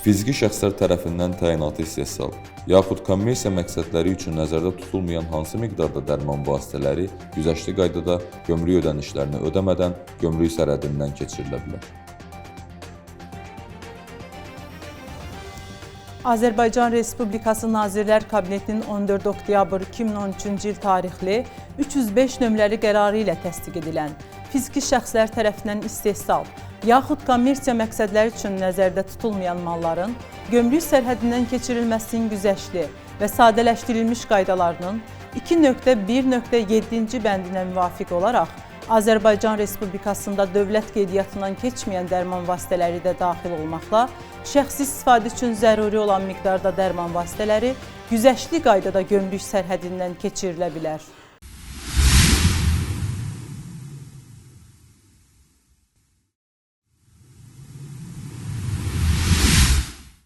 Fiziki şəxslər tərəfindən təyinatı istehsal, yaxud kommersiya məqsədləri üçün nəzərdə tutulmayan hansı miqdarda dərman vasitələri güzəştli qaydada gömrük ödənişlərini ödəmədən gömrük sərhədindən keçirilə bilər. Azərbaycan Respublikası Nazirlər Kabinetinin 14 oktyabr 2013-cü il tarixli 305 nömrəli qərarı ilə təsdiq edilən fiziki şəxslər tərəfindən istehsal, yaxud kommersiya məqsədləri üçün nəzərdə tutulmayan malların gömrük sərhədindən keçirilməsinin güzəştli və sadələşdirilmiş qaydalarının 2.1.7-ci bəndinə müvafiq olaraq Azərbaycan Respublikasında dövlət qeydiyyatından keçməyən dərman vasitələri də daxil olmaqla, şəxsi istifadə üçün zəruri olan miqdarda dərman vasitələri güzəştli qaydada gömrük sərhədindən keçirilə bilər.